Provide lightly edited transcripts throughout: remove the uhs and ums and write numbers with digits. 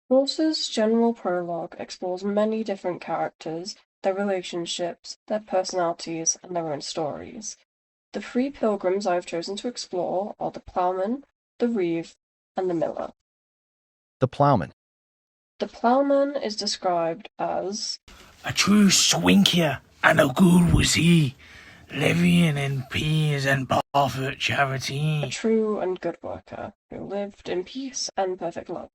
Chaucer's general prologue explores many different characters, their relationships, their personalities, and their own stories. The three pilgrims I have chosen to explore are the ploughman, the reeve, and the miller. The ploughman. The ploughman is described as a true swinkier and a good was he, living in peace and perfect charity. a true and good worker, who lived in peace and perfect love.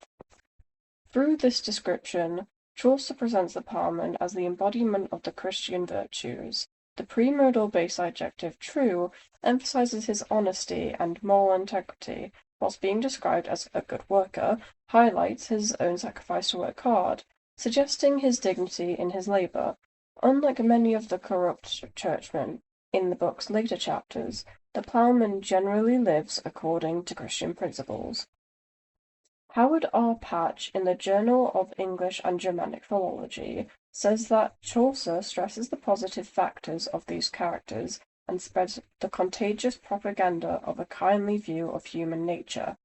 Through this description, Chaucer presents the ploughman as the embodiment of the Christian virtues. The premodal base adjective true emphasizes his honesty and moral integrity, whilst being described as a good worker highlights his own sacrifice to work hard, suggesting his dignity in his labor. Unlike many of the corrupt churchmen in the book's later chapters, the ploughman generally lives according to Christian principles. Howard R. Patch, in the Journal of English and Germanic Philology, says that Chaucer stresses the positive factors of these characters and spreads the contagious propaganda of a kindly view of human nature,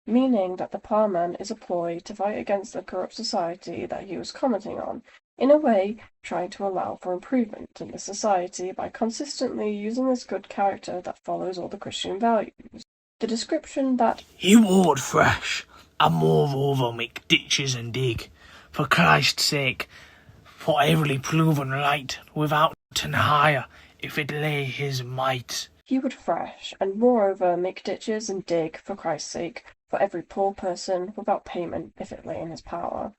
meaning that the ploughman is a ploy to fight against the corrupt society that he was commenting on, in a way trying to allow for improvement in the society by consistently using this good character that follows all the Christian values. The description that he walked fresh, and moreover make ditches and dig, for Christ's sake, for everly proven right, without an hire, if it lay his might. He would thresh, and moreover make ditches and dig, for Christ's sake, for every poor person, without payment, if it lay in his power.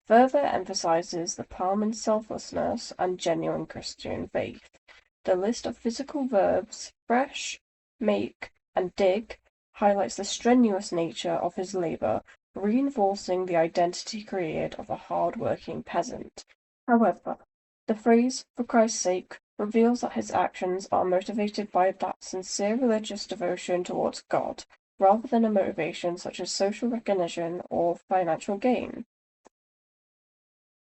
Further emphasizes the ploughman's selflessness and genuine Christian faith. The list of physical verbs, thresh, make, and dig, highlights the strenuous nature of his labor, reinforcing the identity created of a hard-working peasant. However, the phrase, for Christ's sake, reveals that his actions are motivated by that sincere religious devotion towards God, rather than a motivation such as social recognition or financial gain.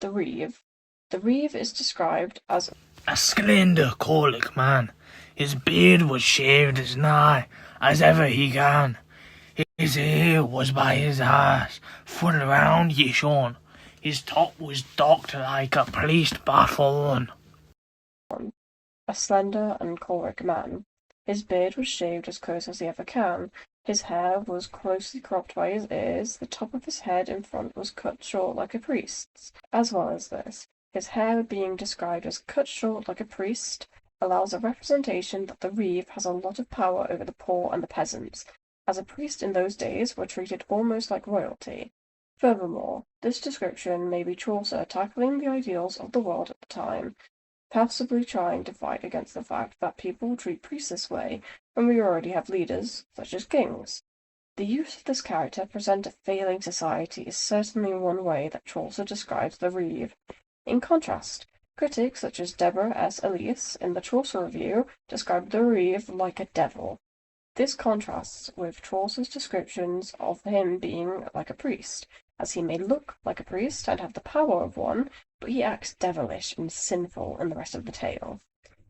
The reeve. The reeve is described as a slender, colic man. His beard was shaved as nigh as ever he can. His hair was by his eyes, full round ye shone. His top was docked like a placed bathorn. a slender and choleric man. His beard was shaved as close as he ever can. His hair was closely cropped by his ears. The top of his head in front was cut short like a priest's. As well as this, his hair being described as cut short like a priest allows a representation that the reeve has a lot of power over the poor and the peasants, as a priest in those days were treated almost like royalty. Furthermore, this description may be Chaucer tackling the ideals of the world at the time, passively trying to fight against the fact that people treat priests this way when we already have leaders, such as kings. The use of this character to present a failing society is certainly one way that Chaucer describes the reeve. In contrast, critics such as Deborah S. Elias in the Chaucer Review described the reeve like a devil. This contrasts with Chaucer's descriptions of him being like a priest, as he may look like a priest and have the power of one, but he acts devilish and sinful in the rest of the tale.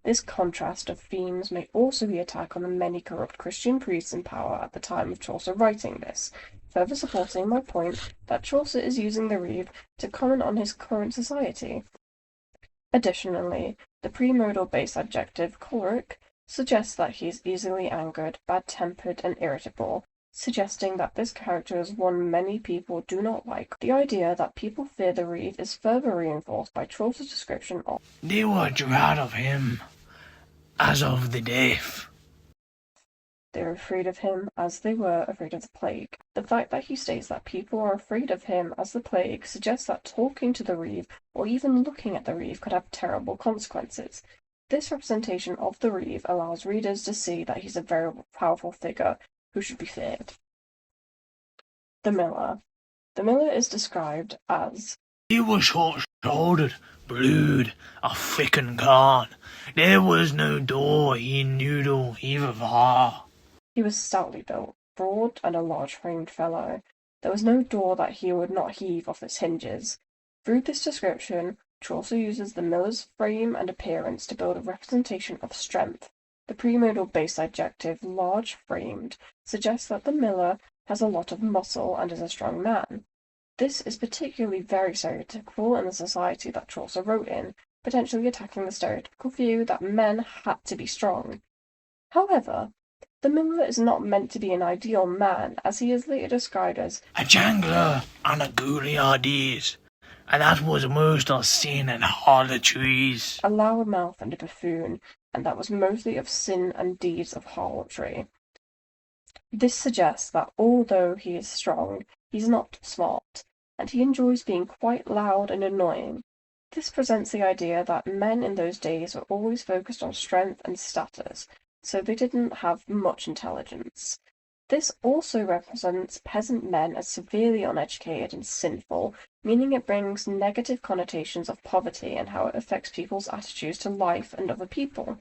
This contrast of themes may also be an attack on the many corrupt Christian priests in power at the time of Chaucer writing this, further supporting my point that Chaucer is using the reeve to comment on his current society. Additionally, the premodal base adjective choleric suggests that he is easily angered, bad-tempered, and irritable, suggesting that this character is one many people do not like. The idea that people fear the reeve is further reinforced by Chaucer's description of they were dread of him, as of the deaf. They were afraid of him as they were afraid of the plague. The fact that he states that people are afraid of him as the plague suggests that talking to the reeve, or even looking at the reeve, could have terrible consequences. This representation of the reeve allows readers to see that he's a very powerful figure who should be feared. The miller. The miller is described as he was short-shouldered, blued, a frickin' con. There was no door he knew either far. He was stoutly built, broad, and a large-framed fellow. There was no door that he would not heave off its hinges. Through this description, Chaucer uses the miller's frame and appearance to build a representation of strength. The premodal base adjective large-framed suggests that the miller has a lot of muscle and is a strong man. This is particularly very stereotypical in the society that Chaucer wrote in, potentially attacking the stereotypical view that men had to be strong. However, the miller is not meant to be an ideal man, as he is later described as a jangler and a Goliardies, and that was most of sin and harlotries. a loudmouth and a buffoon, and that was mostly of sin and deeds of harlotry. This suggests that although he is strong, he's not smart, and he enjoys being quite loud and annoying. This presents the idea that men in those days were always focused on strength and status, so they didn't have much intelligence. This also represents peasant men as severely uneducated and sinful, meaning it brings negative connotations of poverty and how it affects people's attitudes to life and other people.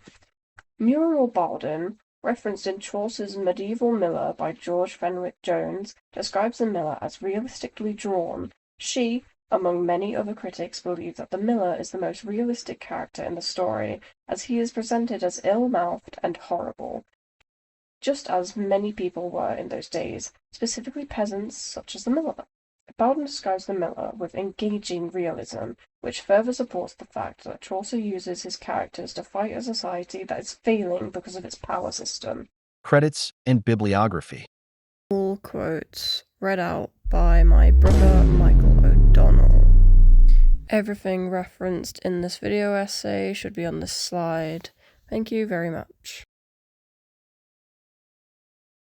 Muriel Baldwin, referenced in Chaucer's Medieval Miller by George Fenwick Jones, describes the miller as realistically drawn. She, among many other critics, believes that the miller is the most realistic character in the story, as he is presented as ill-mouthed and horrible, just as many people were in those days, specifically peasants such as the miller. Bowden describes the miller with engaging realism, which further supports the fact that Chaucer uses his characters to fight a society that is failing because of its power system. Credits and bibliography. All quotes read out by my brother Michael O'Donnell. Everything referenced in this video essay should be on this slide. Thank you very much.